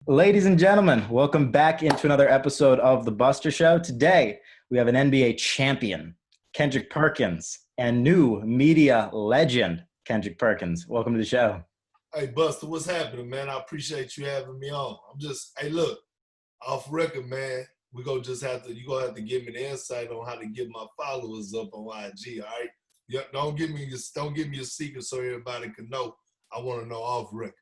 Ladies and gentlemen, welcome back into another episode of The Buster Show. Today, we have an NBA champion, Kendrick Perkins, and new media legend, Kendrick Perkins. Welcome to the show. Hey, Buster, what's happening, man? I appreciate you having me on. Hey, look, off record, man, you gonna have to give me the insight on how to get my followers up on IG, all right? Yeah, don't give me a secret so everybody can know. I want to know off record.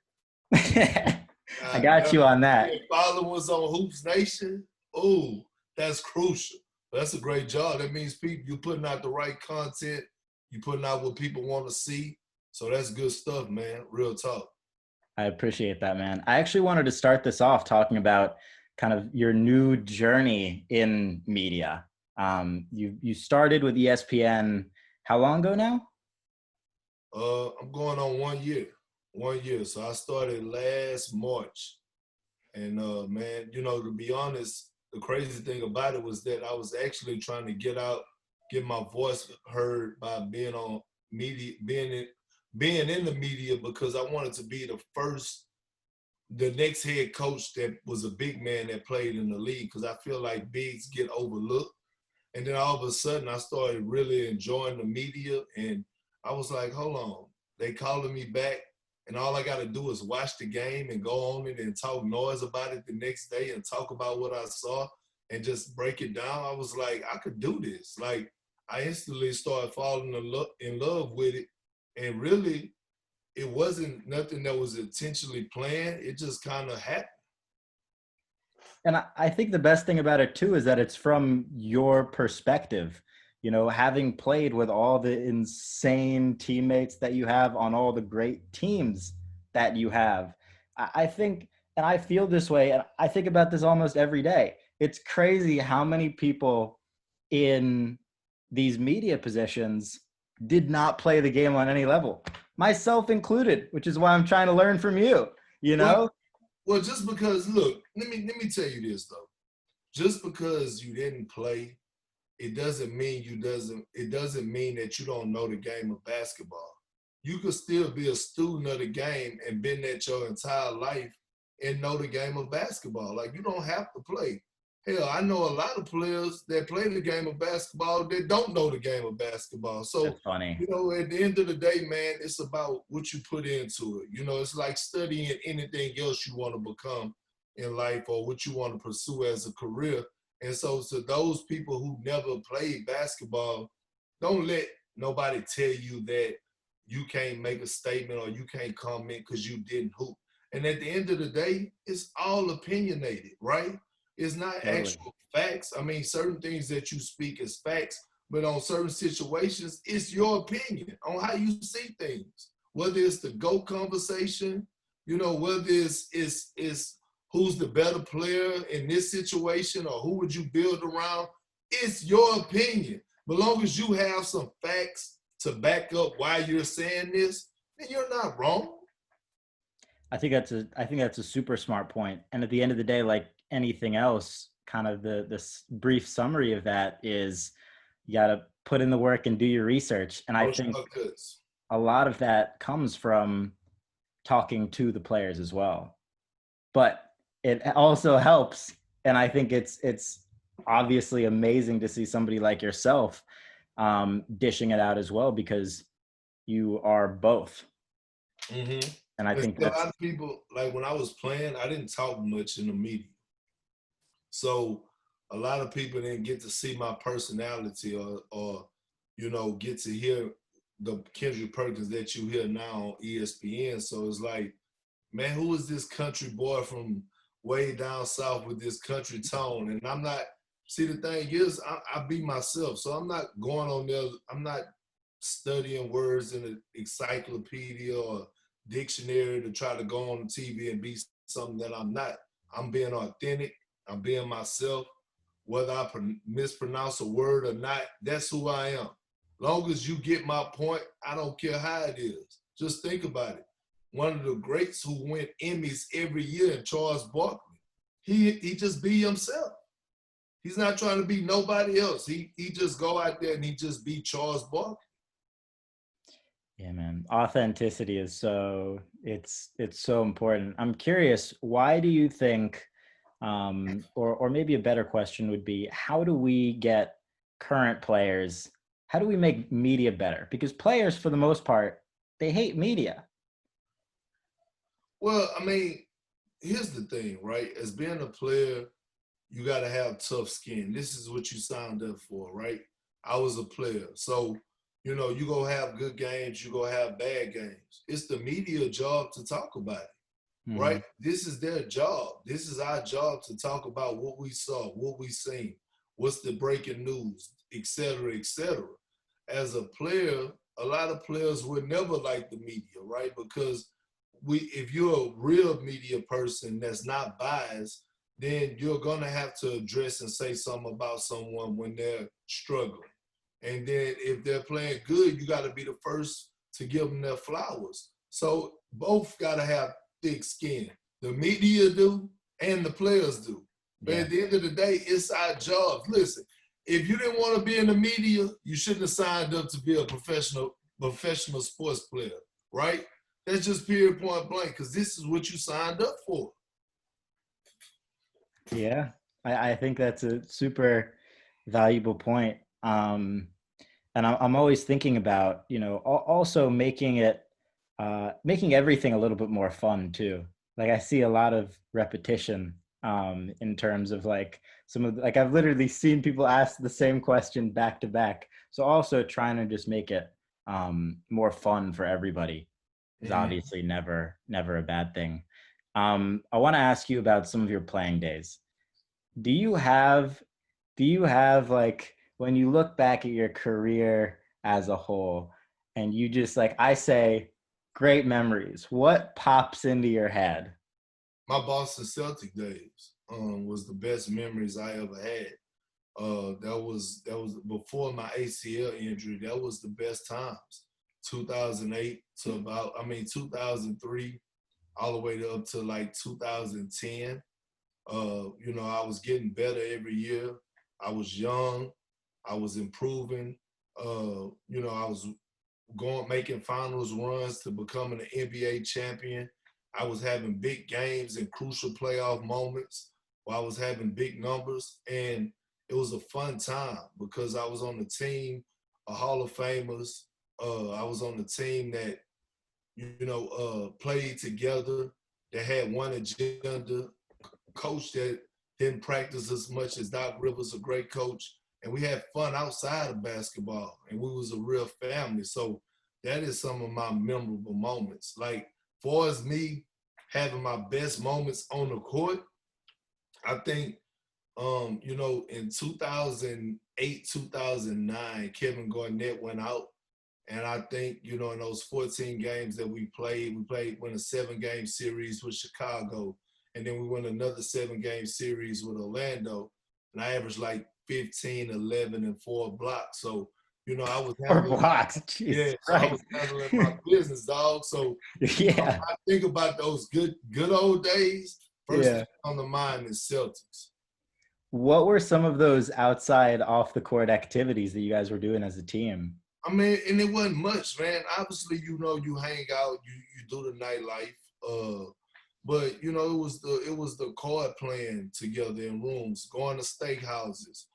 I got you on that. Followers on Hoops Nation, oh, that's crucial. That's a great job. That means you're putting out the right content. You're putting out what people want to see. So that's good stuff, man. Real talk. I appreciate that, man. I actually wanted to start this off talking about kind of your new journey in media. You started with ESPN how long ago now? I'm going on 1 year. 1 year. So I started last March. And man, to be honest, the crazy thing about it was that I was actually trying to get my voice heard by being on media, being in the media, because I wanted to be the next head coach that was a big man that played in the league, because I feel like bigs get overlooked. And then all of a sudden I started really enjoying the media, and I was like, hold on, they calling me back, and all I got to do is watch the game and go on it and talk noise about it the next day and talk about what I saw and just break it down. I was like, I could do this. Like, I instantly started falling in love with it. And really, it wasn't nothing that was intentionally planned. It just kind of happened. And I think the best thing about it too is that it's from your perspective. You know, having played with all the insane teammates that you have on all the great teams that you have, I think, and I feel this way, and I think about this almost every day. It's crazy how many people in these media positions did not play the game on any level, myself included, which is why I'm trying to learn from you, you know? Well, just because, look, let me tell you this, though. Just because you didn't play, it doesn't mean that you don't know the game of basketball. You could still be a student of the game and been at your entire life and know the game of basketball. Like, you don't have to play. Hell, I know a lot of players that play the game of basketball that don't know the game of basketball. So, That's funny. at the end of the day, man, it's about what you put into it. It's like studying anything else you want to become in life or what you want to pursue as a career. And so to those people who never played basketball, don't let nobody tell you that you can't make a statement or you can't comment because you didn't hoop. And at the end of the day, it's all opinionated, right? It's not actual facts. I mean, certain things that you speak is facts, but on certain situations, it's your opinion on how you see things. Whether it's the GOAT conversation, whether it's who's the better player in this situation or who would you build around, it's your opinion. But long as you have some facts to back up why you're saying this, then you're not wrong. I think that's a super smart point. And at the end of the day, like anything else, kind of this brief summary of that is you got to put in the work and do your research. And I think a lot of that comes from talking to the players as well. But it also helps. And I think it's obviously amazing to see somebody like yourself dishing it out as well, because you are both. Mm-hmm. And I think a lot of people, like when I was playing, I didn't talk much in the media. So a lot of people didn't get to see my personality or get to hear the Kendrick Perkins that you hear now on ESPN. So it's like, man, who is this country boy from way down south with this country tone? And I'm not, see, the thing is, I be myself. So I'm not going on there, I'm not studying words in an encyclopedia or dictionary to try to go on TV and be something that I'm not. I'm being authentic. I'm being myself. Whether I mispronounce a word or not, that's who I am. Long as you get my point, I don't care how it is. Just think about it. One of the greats who win Emmys every year, Charles Barkley, he just be himself. He's not trying to be nobody else. He just go out there and he just be Charles Barkley. Yeah, man. Authenticity is it's so important. I'm curious, why do you think or maybe a better question would be, how do we get current players, how do we make media better? Because players for the most part, they hate media. Well, I mean, here's the thing, right? As being a player, you got to have tough skin. This is what you signed up for, right? I was a player. So, you go have good games, you go have bad games. It's the media job to talk about it, Hmm. right? This is their job. This is our job to talk about what we saw, what we seen, what's the breaking news, et cetera, et cetera. As a player, a lot of players would never like the media, right? Because if you're a real media person that's not biased, then you're gonna have to address and say something about someone when they're struggling. And then if they're playing good, you got to be the first to give them their flowers. So both got to have thick skin. The media do and the players do. But Yeah. at the end of the day, it's our jobs. Listen, if you didn't want to be in the media, you shouldn't have signed up to be a professional sports player, right? That's just period point blank, because this is what you signed up for. Yeah. I think that's a super valuable point. And I'm always thinking about, also making everything a little bit more fun too. Like I see a lot of repetition in terms of like like I've literally seen people ask the same question back to back. So also trying to just make it more fun for everybody is Mm-hmm. obviously never a bad thing. I want to ask you about some of your playing days. Do you have like, when you look back at your career as a whole and you just like, I say great memories, what pops into your head? My Boston Celtic days was the best memories I ever had. That was before my ACL injury. That was the best times. 2008 to 2003, all the way up to like 2010. I was getting better every year. I was young. I was improving. I was going making finals runs to becoming an NBA champion. I was having big games and crucial playoff moments where I was having big numbers. And it was a fun time because I was on the team of Hall of Famers. I was on the team that, played together, that had one agenda, coach that didn't practice as much as Doc Rivers, a great coach. And we had fun outside of basketball, and we was a real family. So that is some of my memorable moments. Like, far as me having my best moments on the court, I think, in 2008, 2009, Kevin Garnett went out. And I think, in those 14 games that we won a 7-game series with Chicago. And then we won another 7-game series with Orlando. And I averaged like 15, 11, and 4 blocks. So, I was Or handling blocks, yeah, Jesus so I was Christ. handling my business, dog. So, Yeah. I think about those good old days. First thing Yeah. on the mind is Celtics. What were some of those outside off the court activities that you guys were doing as a team? I mean, and it wasn't much, man. Obviously, you hang out, you do the nightlife. But it was the card playing together in rooms, going to steakhouses,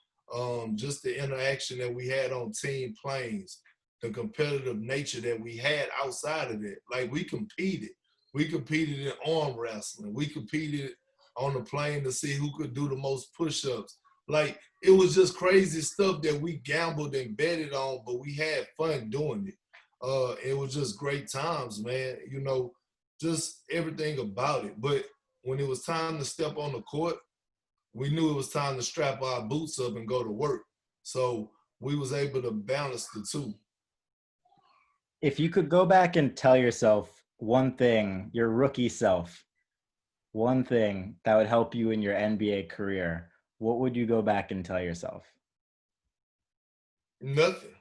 just the interaction that we had on team planes, the competitive nature that we had outside of that. Like, we competed. We competed in arm wrestling. We competed on the plane to see who could do the most push-ups. Like, it was just crazy stuff that we gambled and betted on, but we had fun doing it. It was just great times, man. Just everything about it. But when it was time to step on the court, we knew it was time to strap our boots up and go to work. So we was able to balance the two. If you could go back and tell yourself one thing, your rookie self, one thing that would help you in your NBA career, what would you go back and tell yourself? Nothing.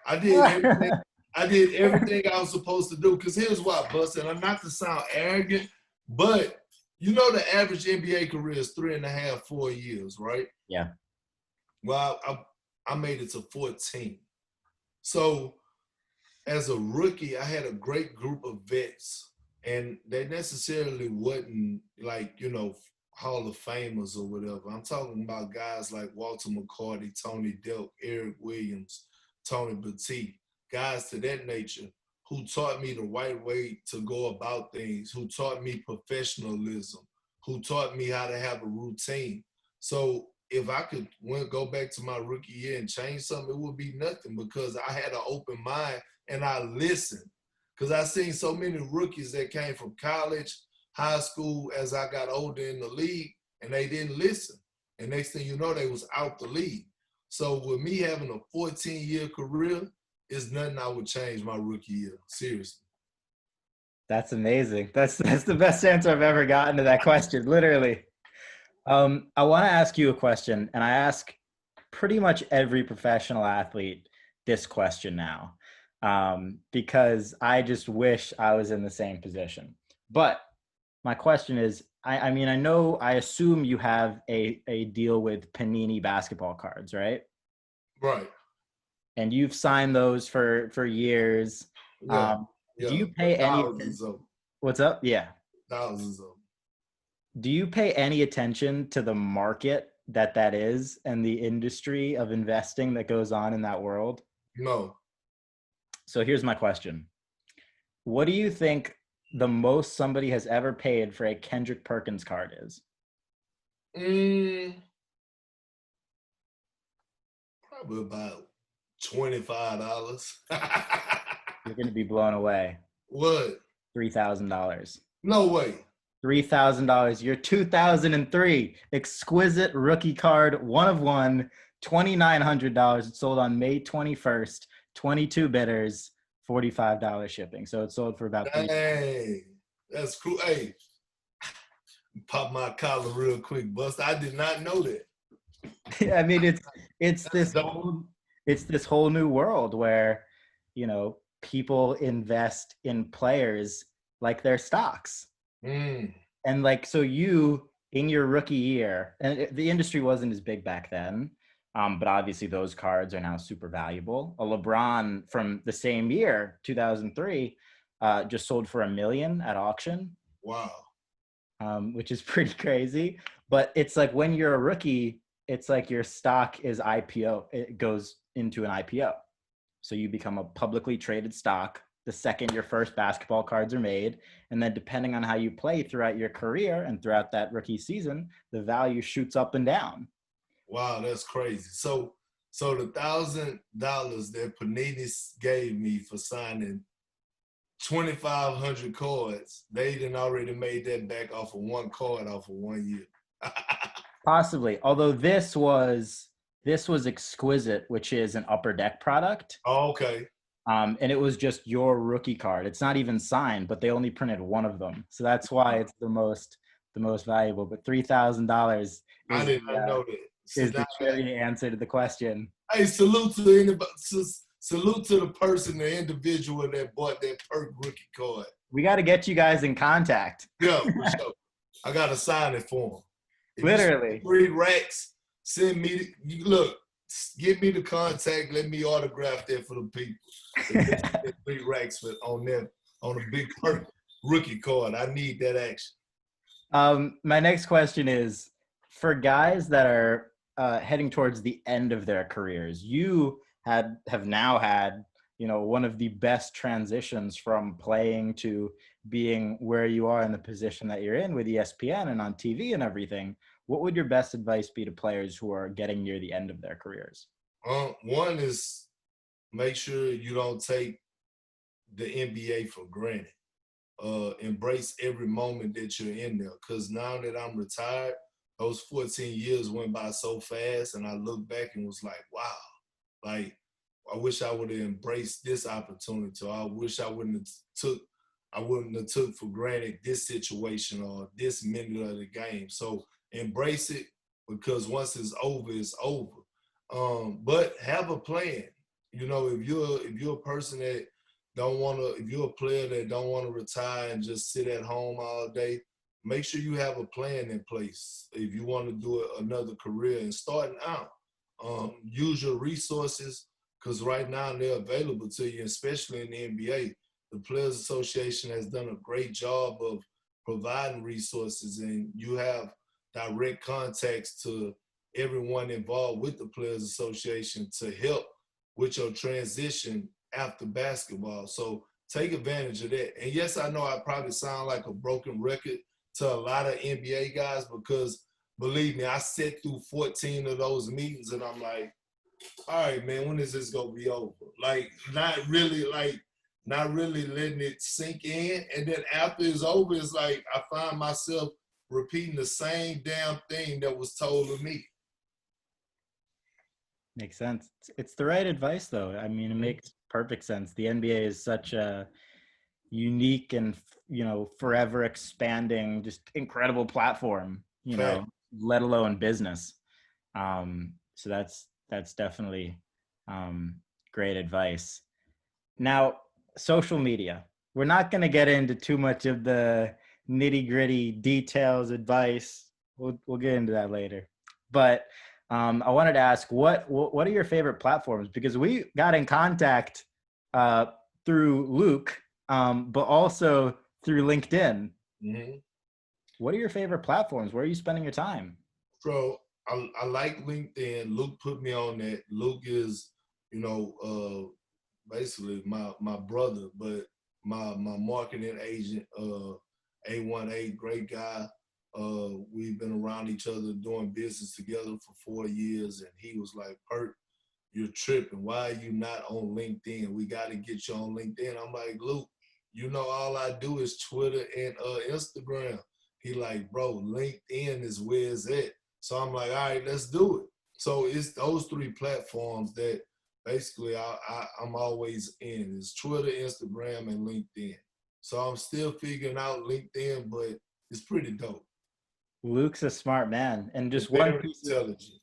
I did everything. I did everything I was supposed to do. Because here's why, Bust, and I'm not to sound arrogant, but the average NBA career is 3.5, 4 years, right? Yeah. Well, I made it to 14. So as a rookie, I had a great group of vets, and they necessarily wasn't like, Hall of Famers or whatever. I'm talking about guys like Walter McCarty, Tony Delk, Eric Williams, Tony Batiste, guys to that nature who taught me the right way to go about things, who taught me professionalism, who taught me how to have a routine. So if I could go back to my rookie year and change something, it would be nothing because I had an open mind and I listened. Because I seen so many rookies that came from college, high school, as I got older in the league, and they didn't listen. And next thing you know, they was out the league. So with me having a 14-year career, it's nothing I would change my rookie year. Seriously. That's amazing. That's the best answer I've ever gotten to that question, literally. I want to ask you a question, and I ask pretty much every professional athlete this question now, because I just wish I was in the same position. But my question is, I mean, I assume you have a deal with Panini basketball cards, right? Right. And you've signed those for years. Yeah. Do Yeah. you pay any? Thousands of them. What's up? Yeah. Thousands of them. Do you pay any attention to the market that is and the industry of investing that goes on in that world? No. So here's my question. What do you think the most somebody has ever paid for a Kendrick Perkins card is? Probably about $25. You're going to be blown away. What? $3,000. No way. $3,000. Your 2003 exquisite rookie card, one of one, $2,900. It sold on May 21st, 22 bidders, $45 shipping. So it sold for about Dang, that's cool. Hey, pop my collar real quick, Bust. I did not know that. I mean, it's Dope. this whole new world where, people invest in players like their stocks. And like, so you, in your rookie year, and the industry wasn't as big back then, but obviously those cards are now super valuable. A LeBron from the same year, 2003, just sold for $1 million at auction. Wow. Which is pretty crazy. But it's like when you're a rookie, it's like your stock is IPO. It goes into an IPO. So you become a publicly traded stock the second your first basketball cards are made. And then depending on how you play throughout your career and throughout that rookie season, the value shoots up and down. Wow, that's crazy. So the $1,000 that Panini gave me for signing 2,500 cards, they done already made that back off of one card off of 1 year. Possibly. Although this was exquisite, which is an upper deck product. Oh, okay. And it was just your rookie card. It's not even signed, but they only printed one of them. So that's why it's the most valuable. But $3,000 I did not know that. Is the trivia answer to the question. Hey, salute to anybody. Salute to the person, the individual that bought that Perk rookie card. We got to get you guys in contact. Yeah, for sure. I got to sign it for him. If literally. 3 racks, send me, look, give me the contact. Let me autograph that for the people. 3 racks on a big Perk rookie card. I need that action. My next question is, for guys that are heading towards the end of their careers, you have now had, one of the best transitions from playing to being where you are in the position that you're in with ESPN and on TV and everything. What would your best advice be to players who are getting near the end of their careers? One is make sure you don't take the NBA for granted. Embrace every moment that you're in there. Because now that I'm retired, those 14 years went by so fast, and I look back and was like, wow, like, I wish I would have embraced this opportunity. I wish I wouldn't have took for granted this situation or this minute of the game. So embrace it, because once it's over, it's over. But have a plan. If you're a person that if you're a player that don't want to retire and just sit at home all day, make sure you have a plan in place if you want to do another career and starting out. Use your resources, because right now they're available to you, especially in the NBA. The Players Association has done a great job of providing resources, and you have direct contacts to everyone involved with the Players Association to help with your transition after basketball. So take advantage of that. And yes, I know I probably sound like a broken record to a lot of NBA guys because believe me, I sat through 14 of those meetings and I'm like, all right, man, when is this gonna be over? Like, not really letting it sink in. And then after it's over, it's like I find myself repeating the same damn thing that was told to me. Makes sense. It's the right advice, though. I mean, it makes perfect sense. The NBA is such a unique and, forever expanding, just incredible platform, Fact. let alone business. So that's definitely great advice. Now, social media. We're not going to get into too much of the nitty gritty details, advice. We'll get into that later. But I wanted to ask, what are your favorite platforms? Because we got in contact through Luke, but also through LinkedIn. Mm-hmm. What are your favorite platforms? Where are you spending your time? So I like LinkedIn. Luke put me on that. Luke is, basically my brother, but my marketing agent, A18, great guy. We've been around each other doing business together for 4 years, and he was like, Perk, you're tripping. Why are you not on LinkedIn? We got to get you on LinkedIn. I'm like, Luke, all I do is Twitter and Instagram. He like, bro, LinkedIn is where it's at. So I'm like, all right, let's do it. So it's those 3 platforms that basically I'm always in. It's Twitter, Instagram, and LinkedIn. So I'm still figuring out LinkedIn, but it's pretty dope. Luke's a smart man. And just one Very piece of intelligent.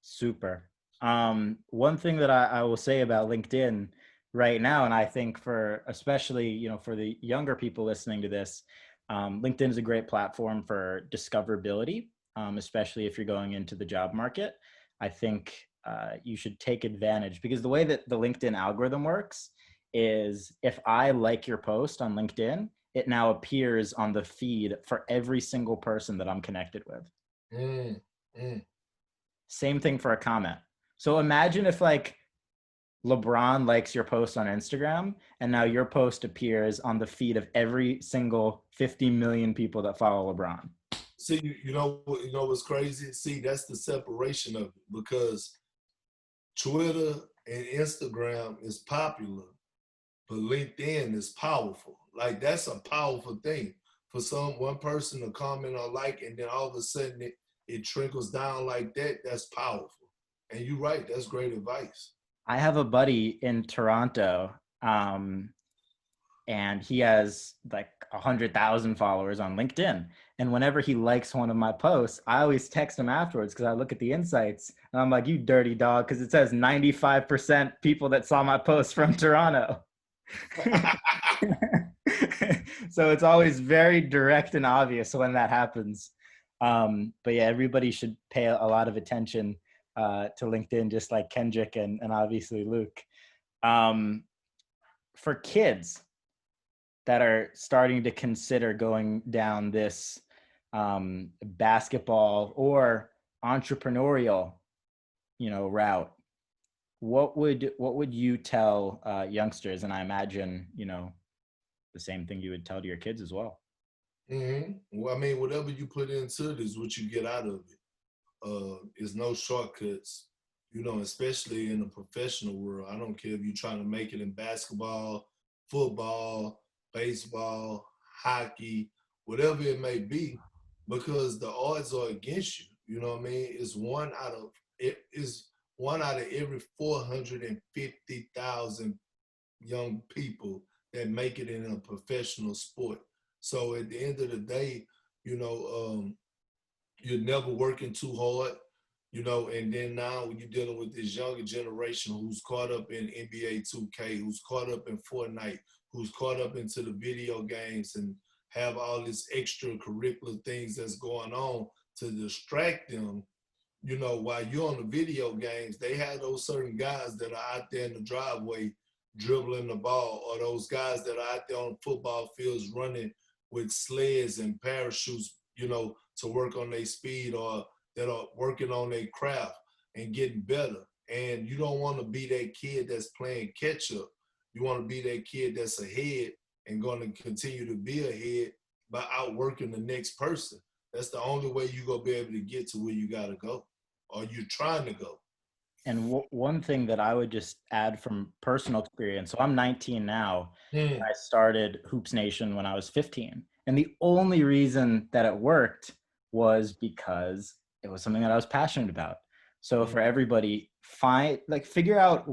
super. One thing that I will say about LinkedIn right now, and I think for especially, for the younger people listening to this, LinkedIn is a great platform for discoverability, especially if you're going into the job market. I think you should take advantage because the way that the LinkedIn algorithm works is if I like your post on LinkedIn, it now appears on the feed for every single person that I'm connected with. Mm, mm. Same thing for a comment. So imagine if like LeBron likes your post on Instagram and now your post appears on the feed of every single 50 million people that follow LeBron. See, what's crazy? See, that's the separation of it because Twitter and Instagram is popular, but LinkedIn is powerful. Like that's a powerful thing for one person to comment or like, and then all of a sudden it trickles down like that. That's powerful. And you're right. That's great advice. I have a buddy in Toronto, and he has like 100,000 followers on LinkedIn. And whenever he likes one of my posts, I always text him afterwards because I look at the insights and I'm like, you dirty dog, because it says 95% people that saw my post from Toronto. So it's always very direct and obvious when that happens. But yeah, everybody should pay a lot of attention to LinkedIn, just like Kendrick and obviously Luke. For kids that are starting to consider going down this basketball or entrepreneurial, route, what would you tell youngsters? And I imagine, the same thing you would tell to your kids as well. Mm-hmm. Well, I mean, whatever you put into it is what you get out of it. There's no shortcuts, especially in the professional world. I don't care if you're trying to make it in basketball, football, baseball, hockey, whatever it may be, because the odds are against you. You know what I mean? It is one out of every 450,000 young people that make it in a professional sport. So at the end of the day, you're never working too hard, and then now you're dealing with this younger generation who's caught up in NBA 2K, who's caught up in Fortnite, who's caught up into the video games and have all these extracurricular things that's going on to distract them you know, while you're on the video games, they have those certain guys that are out there in the driveway dribbling the ball, or those guys that are out there on football fields running with sleds and parachutes, you know, to work on their speed, or that are working on their craft and getting better. And you don't want to be that kid that's playing catch up. You want to be that kid that's ahead and going to continue to be ahead by outworking the next person. That's the only way you're going to be able to get to where you got to go, or you're trying to go. And one thing that I would just add from personal experience, so I'm 19 now. Mm. I started Hoops Nation when I was 15. And the only reason that it worked was because it was something that I was passionate about. So for everybody, figure out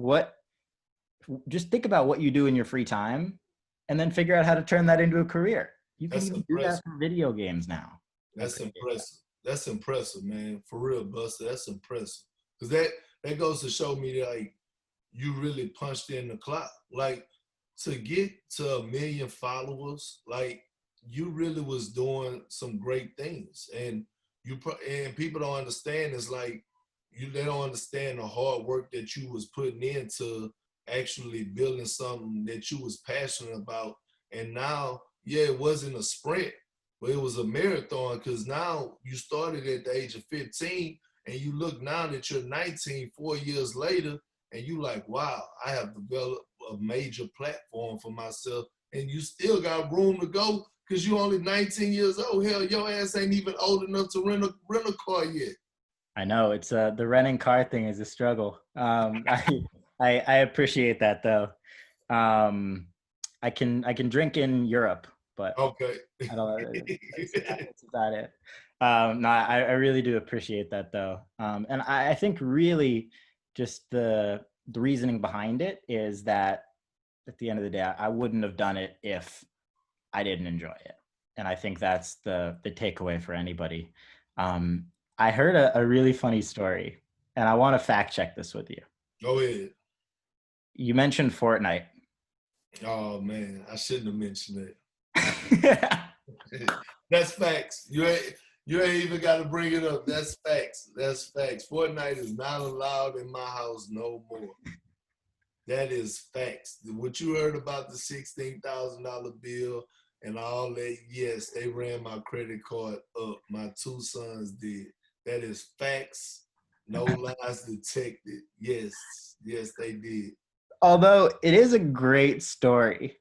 just think about what you do in your free time and then figure out how to turn that into a career. You can even do that for video games now. That's impressive. That's impressive, man. For real, Buster. That's impressive. Because that goes to show me that, like, you really punched in the clock. Like, to get to 1 million followers, like, you really was doing some great things. And people don't understand, it's like, they don't understand the hard work that you was putting into actually building something that you was passionate about. And now, yeah, it wasn't a sprint, but it was a marathon, because now you started at the age of 15 and you look now that you're 19, 4 years later, and you like, wow, I have developed a major platform for myself, and you still got room to go because you're only 19 years old. Hell, your ass ain't even old enough to rent a car yet. I know it's the renting car thing is a struggle. I appreciate that though. I can drink in Europe, but okay, I don't. That's about it. No, I really do appreciate that though, and I think really just the reasoning behind it is that at the end of the day, I wouldn't have done it if I didn't enjoy it, and I think that's the takeaway for anybody. I heard a really funny story, and I want to fact check this with you. Go ahead. You mentioned Fortnite. Oh man, I shouldn't have mentioned Yeah. that. That's facts. You ain't even got to bring it up. That's facts. That's facts. Fortnite is not allowed in my house no more. That is facts. What you heard about the $16,000 bill and all that, yes, they ran my credit card up. My two sons did. That is facts. No lies detected. Yes, they did. Although it is a great story.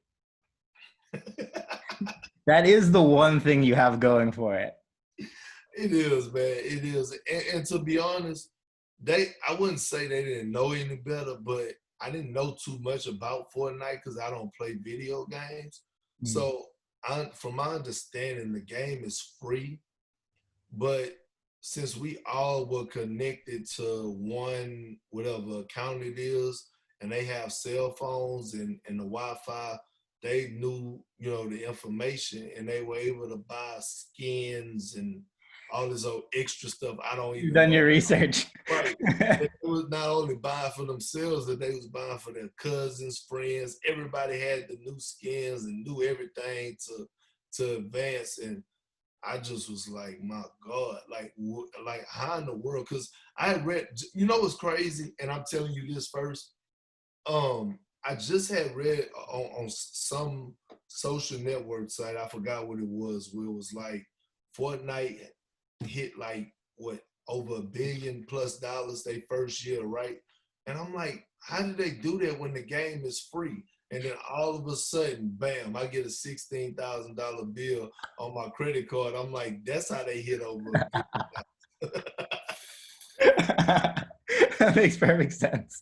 That is the one thing you have going for it. It is, man. It is. And to be honest, I wouldn't say they didn't know any better, but I didn't know too much about Fortnite because I don't play video games. So from my understanding, the game is free, but since we all were connected to one, whatever account it is, and they have cell phones and the Wi-Fi, they knew, you know, the information, and they were able to buy skins and all this old extra stuff. I don't even You've done know. your research. Right. They was not only buying for themselves, that they was buying for their cousins, friends. Everybody had the new skins and knew everything to advance. And I just was like, my God, like how in the world? Because I read, you know what's crazy? And I'm telling you this first. I just had read on some social network site, I forgot what it was, where it was like Fortnite hit like what, over $1 billion plus they first year, right? And I'm like, how did they do that when the game is free? And then all of a sudden, bam, I get a $16,000 bill on my credit card. I'm like, that's how they hit over $1 billion. That makes perfect sense.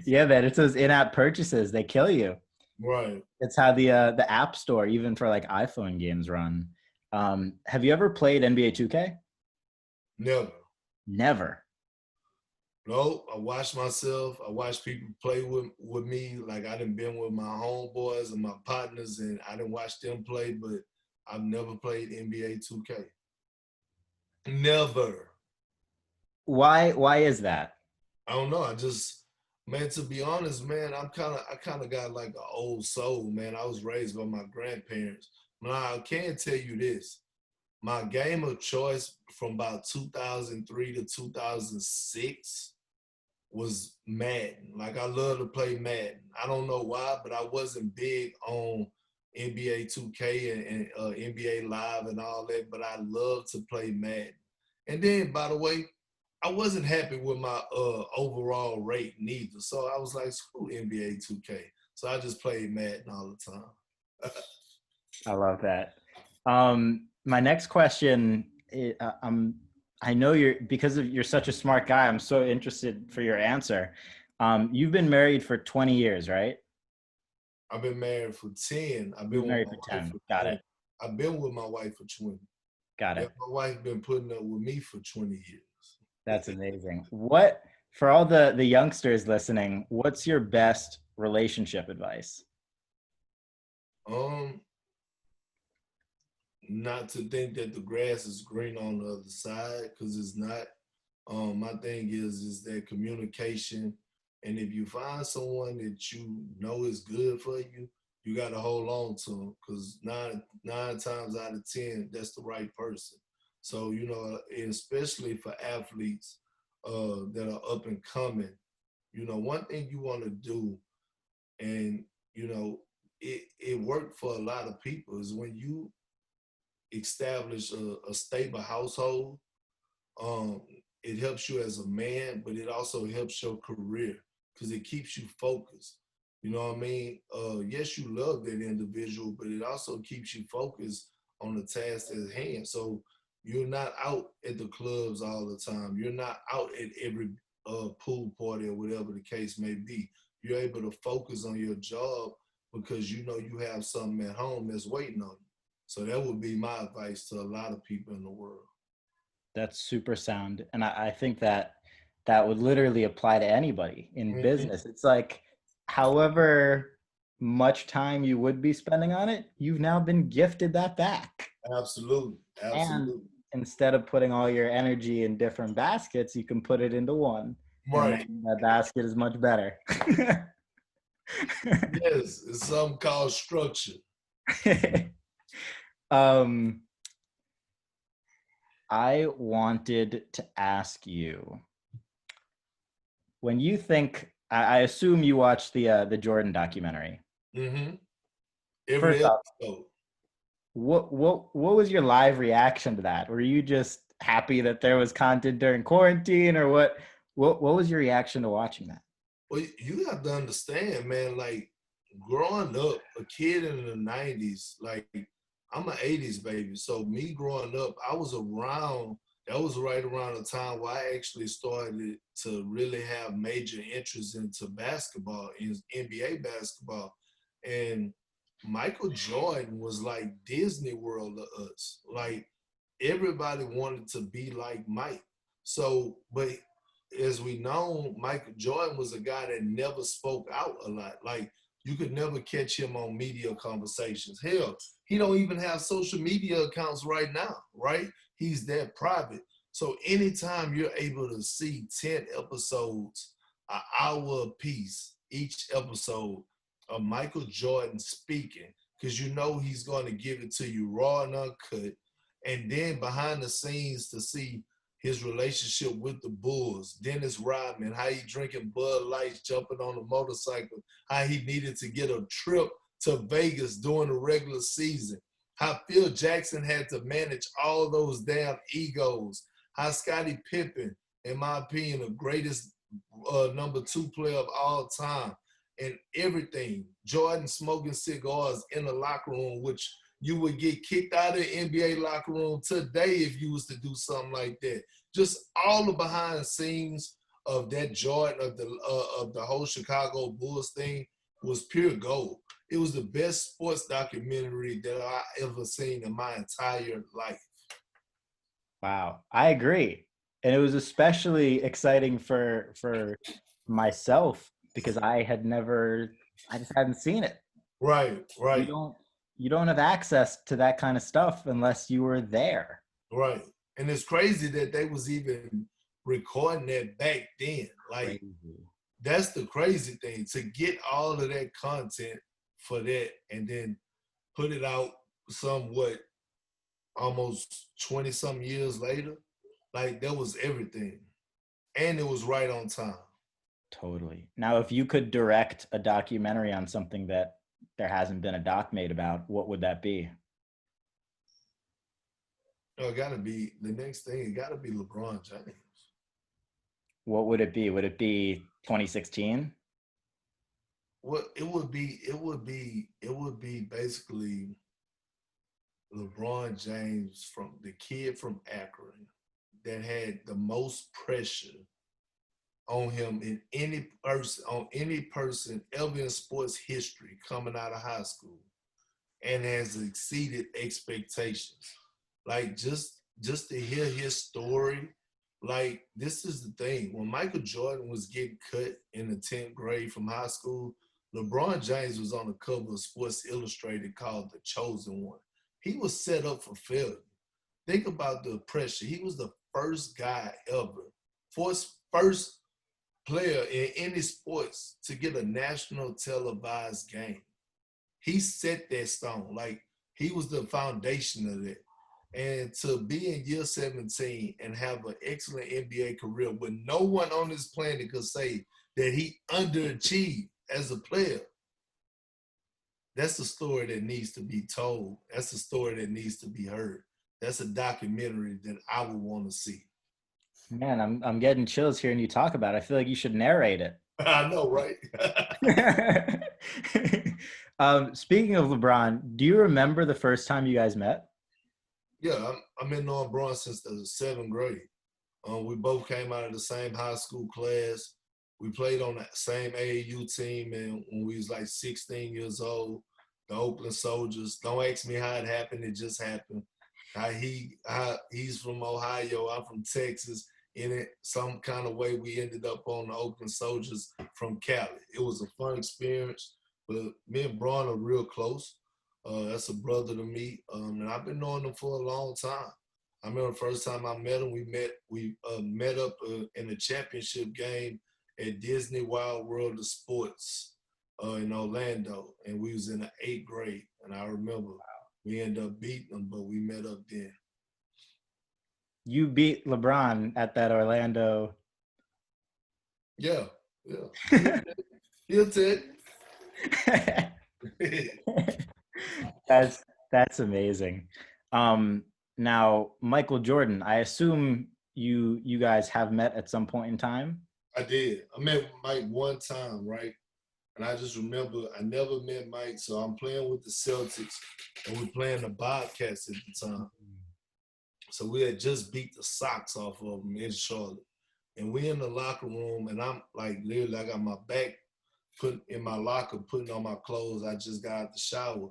Yeah, man, it's those in-app purchases. They kill you. Right. It's how the App Store, even for like iPhone games, run. Have you ever played NBA 2K? Never. Never. No, I watched myself. I watched people play with me. Like, I done been with my homeboys and my partners, and I didn't watch them play, but I've never played NBA 2K. Never. Why is that? I don't know. I just, man, to be honest, man, I kind of got like an old soul, man. I was raised by my grandparents. But I can tell you this. my game of choice from about 2003 to 2006 was Madden. Like I love to play Madden. I don't know why, but I wasn't big on NBA 2K and NBA Live and all that, but I love to play Madden. And then, by the way, I wasn't happy with my overall rate neither. So I was like, screw NBA 2K. So I just played Madden all the time. I love that. My next question, I know because you're such a smart guy. I'm so interested for your answer. You've been married for 20 years, right? I've been married for 10. I've You've been been with married my for wife 10. for Got 20. it. I've been with my wife for 20. Got Yeah, it. my wife been putting up with me for 20 That's years. amazing. What, for all the youngsters listening, what's your best relationship advice? um, Not to think that the grass is green on the other side, because it's not. My thing is that communication, and if you find someone that you know is good for you, you got to hold on to them, because nine times out of 10, that's the right person. So especially for athletes that are up and coming, one thing you want to do, and it worked for a lot of people, is when you establish a stable household. um, it helps you as a man, but it also helps your career because it keeps you focused. You know what I mean? Yes, you love that individual, but it also keeps you focused on the task at hand. So you're not out at the clubs all the time. You're not out at every pool party or whatever the case may be. You're able to focus on your job because you know you have something at home that's waiting on you. So that would be my advice to a lot of people in the world. That's super sound. And I think that would literally apply to anybody in Mm-hmm. business. It's like, however much time you would be spending on it, you've now been gifted that back. Absolutely. And Absolutely. instead of putting all your energy in different baskets, you can put it into one. And Right. then that basket is much better. Yes. It's something called structure. um, I wanted to ask you, when you think, I assume you watched the Jordan documentary. Mm-hmm. Every First off, episode. what was your live reaction to that? Were you just happy that there was content during quarantine, or what was your reaction to watching that? Well, you have to understand, man, like growing up, a kid in the 90s, like I'm an 80s baby. So me growing up, I was around, that was right around the time where I actually started to really have major interest into basketball, in NBA basketball. And Michael Jordan was like Disney World to us. Like everybody wanted to be like Mike. So, but as we know, Michael Jordan was a guy that never spoke out a lot. Like you could never catch him on media conversations. Hell, he don't even have social media accounts right now, right? He's that private. So anytime you're able to see 10 episodes, an hour apiece, each episode of Michael Jordan speaking, because you know he's going to give it to you raw and uncut. And then behind the scenes to see his relationship with the Bulls, Dennis Rodman, how he drinking Bud Lights, jumping on a motorcycle, how he needed to get a trip to Vegas during the regular season, how Phil Jackson had to manage all those damn egos, how Scottie Pippen, in my opinion, the greatest number 2 player of all time, and everything. Jordan smoking cigars in the locker room, which you would get kicked out of the NBA locker room today if you was to do something like that. Just all the behind the scenes of that Jordan, of the whole Chicago Bulls thing, was pure gold. It was the best sports documentary that I ever seen in my entire life. Wow, I agree. And it was especially exciting for myself because I just hadn't seen it. Right, You right, don't you don't have access to that kind of stuff unless you were there. right. And it's crazy that they was even recording that back then. Like Crazy. that's the crazy thing, to get all of that content for that and then put it out somewhat almost 20-something years later, like that was everything. And it was right on time. Totally. Now, if you could direct a documentary on something that there hasn't been a doc made about, what would that be? It gotta be the next thing, it gotta be LeBron James. What would it be? Would it be 2016? Well, it would be basically LeBron James, from the kid from Akron that had the most pressure on him in any person ever in sports history coming out of high school, and has exceeded expectations. Like just to hear his story, like this is the thing. When Michael Jordan was getting cut in the 10th grade from high school, LeBron James was on the cover of Sports Illustrated called The Chosen One. He was set up for failure. Think about the pressure. He was the first guy ever, first player in any sports to get a national televised game. He set that stone. Like he was the foundation of that. And to be in year 17 and have an excellent NBA career with no one on this planet could say that he underachieved as a player, that's a story that needs to be told. That's a story that needs to be heard. That's a documentary that I would want to see. Man, I'm getting chills hearing you talk about it. I feel like you should narrate it. I know, right? Speaking of LeBron, do you remember the first time you guys met? Yeah, I'm been knowing Braun since the 7th grade. We both came out of the same high school class. We played on the same AAU team, and when we was like 16 years old, the Oakland Soldiers. Don't ask me how it happened; it just happened. He's from Ohio, I'm from Texas. In it, some kind of way, we ended up on the Oakland Soldiers from Cali. It was a fun experience, but me and Braun are real close. That's a brother to me, and I've been knowing him for a long time. I remember the first time I met him, we met up in a championship game at Disney Wild World of Sports in Orlando, and we was in the 8th grade. And I remember we ended up beating them, but we met up then. You beat LeBron at that Orlando. Yeah, yeah. He'll take. That's amazing. Now, Michael Jordan, I assume you guys have met at some point in time. I did. I met Mike one time, right? And I just remember I never met Mike, so I'm playing with the Celtics, and we're playing the Bobcats at the time. So we had just beat the socks off of them in Charlotte. And we in the locker room, and I'm like, literally, I got my back put in my locker, putting on my clothes. I just got out the shower,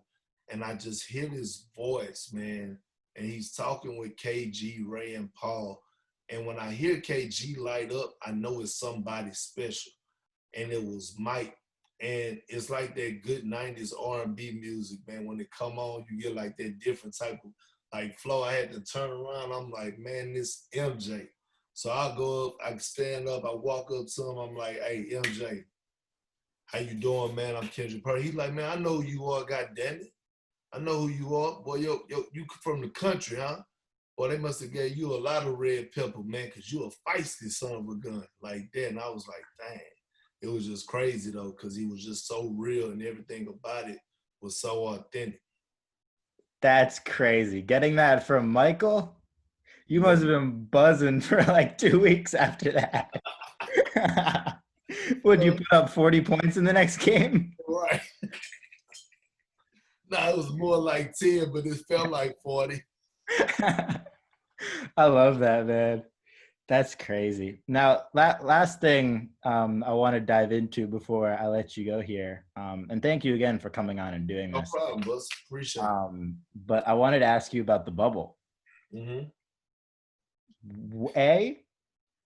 and I just hear his voice, man. And he's talking with KG, Ray, and Paul. And when I hear KG light up, I know it's somebody special. And it was Mike. And it's like that good 90s R&B music, man. When it come on, you get like that different type of like flow. I had to turn around. I'm like, man, this MJ. So I go up, I stand up, I walk up to him. I'm like, hey, MJ, how you doing, man? I'm Kendrick Perkins. He's like, man, I know who you are, goddammit. I know who you are. Boy, you from the country, huh? Boy, they must have gave you a lot of red pepper, man, because you a feisty son of a gun like that. And I was like, dang. It was just crazy, though, because he was just so real and everything about it was so authentic. That's crazy. Getting that from Michael, you Yeah. must have been buzzing for like 2 weeks after that. Would you put up 40 points in the next game? Right. No, it was more like 10, but it felt like 40. I love that, man. That's crazy. Now, last thing I want to dive into before I let you go here, and thank you again for coming on and doing No this. problem, boss. Appreciate it. But I wanted to ask you about the bubble. Mm-hmm. A,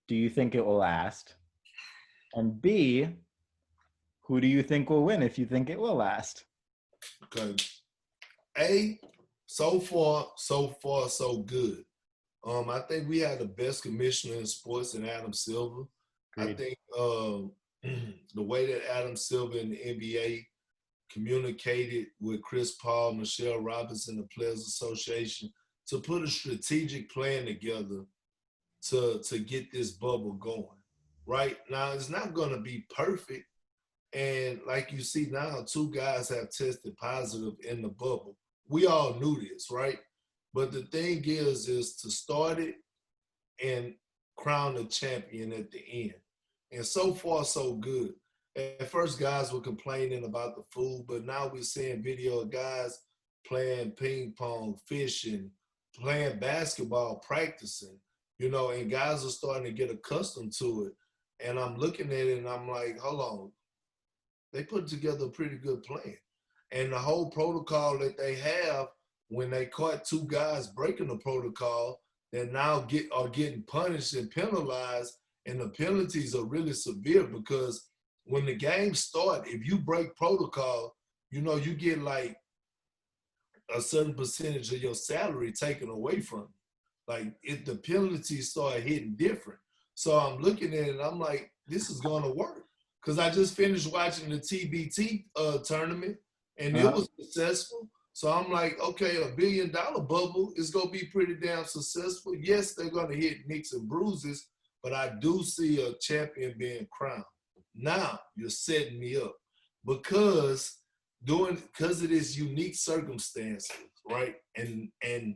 do you think it will last? And B, who do you think will win if you think it will last? Okay. A, so far, so good. I think we had the best commissioner in sports in Adam Silver. Agreed. I think the way that Adam Silver and the NBA communicated with Chris Paul, Michelle Robinson, the Players Association, to put a strategic plan together to get this bubble going. Right now, it's not going to be perfect. And like you see now, 2 guys have tested positive in the bubble. We all knew this, right? But the thing is to start it and crown a champion at the end. And so far, so good. At first, guys were complaining about the food, but now we're seeing video of guys playing ping pong, fishing, playing basketball, practicing, and guys are starting to get accustomed to it. And I'm looking at it and I'm like, hold on, they put together a pretty good plan. And the whole protocol that they have, when they caught 2 guys breaking the protocol, that now are getting punished and penalized, and the penalties are really severe because when the games start, if you break protocol, you get like a certain percentage of your salary taken away from you. Like if the penalties start hitting different. So I'm looking at it and I'm like, this is going to work. Because I just finished watching the TBT tournament and it was successful. So I'm like, okay, $1 billion bubble is going to be pretty damn successful. Yes, they're going to hit nicks and bruises, but I do see a champion being crowned. Now you're setting me up because of this unique circumstances, right? And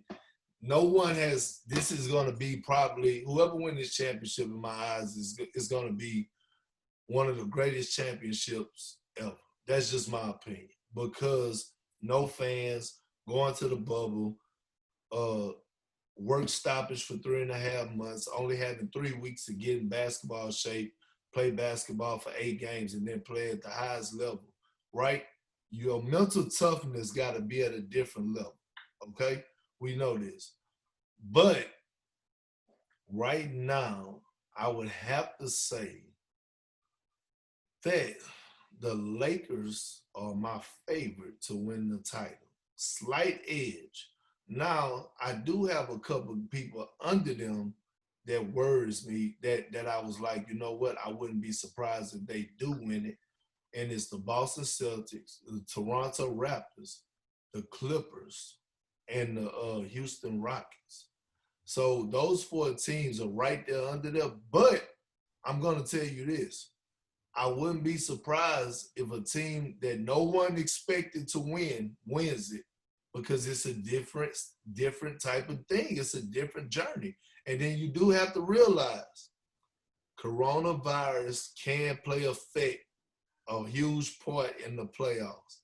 no one has, this is going to be probably, whoever wins this championship in my eyes is going to be one of the greatest championships ever. That's just my opinion. Because no fans, going to the bubble, work stoppage for 3.5 months, only having 3 weeks to get in basketball shape, play basketball for 8 games, and then play at the highest level, right? Your mental toughness got to be at a different level, okay? We know this. But right now, I would have to say that the Lakers are my favorite to win the title. Slight edge. Now, I do have a couple of people under them that worries me, that I was like, you know what, I wouldn't be surprised if they do win it. And it's the Boston Celtics, the Toronto Raptors, the Clippers, and the Houston Rockets. So those 4 teams are right there under there. But I'm going to tell you this. I wouldn't be surprised if a team that no one expected to win wins it, because it's a different type of thing. It's a different journey. And then you do have to realize coronavirus can play a huge part in the playoffs.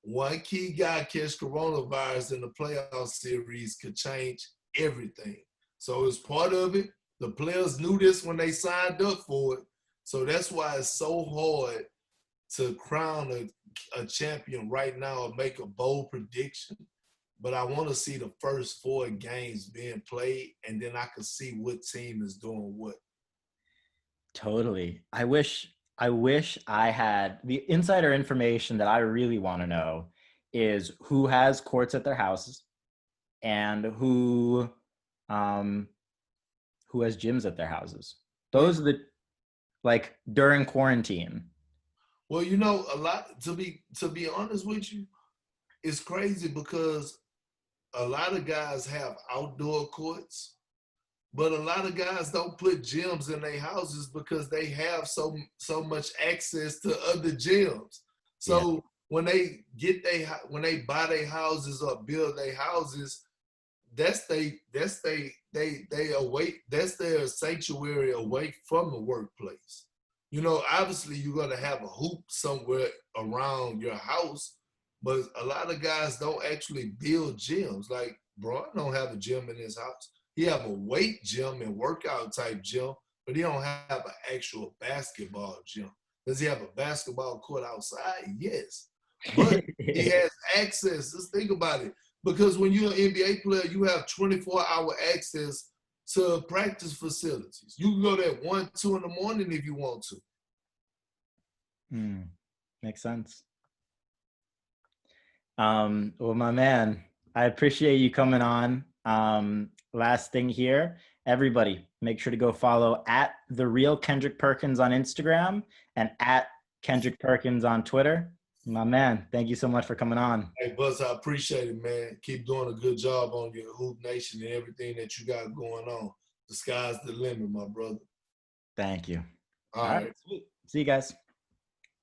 One key guy catch coronavirus in the playoff series could change everything. So it's part of it. The players knew this when they signed up for it. So that's why it's so hard to crown a champion right now or make a bold prediction. But I want to see the first 4 games being played, and then I can see what team is doing what. Totally. I wish I had the insider information that I really want to know is who has courts at their houses and who has gyms at their houses. Those are the, like, during quarantine. Well, a lot, to be honest with you, it's crazy because a lot of guys have outdoor courts, but a lot of guys don't put gyms in their houses because they have so much access to other gyms. So when they buy their houses or build their houses, that's their sanctuary away from the workplace. Obviously you're gonna have a hoop somewhere around your house, but a lot of guys don't actually build gyms. Like Bron don't have a gym in his house. He have a weight gym and workout type gym, but he don't have an actual basketball gym. Does he have a basketball court outside? Yes. But he has access. Let's think about it. Because when you're an NBA player, you have 24-hour access to practice facilities. You can go there 1, 2 in the morning if you want to. Makes sense. Well, my man, I appreciate you coming on. Last thing here, everybody, make sure to go follow at The Real Kendrick Perkins on Instagram and at Kendrick Perkins on Twitter. My man, thank you so much for coming on. Hey, Buzz, I appreciate it, man. Keep doing a good job on your Hoop Nation and everything that you got going on. The sky's the limit, my brother. Thank you. All All right, right. sweet. See you guys.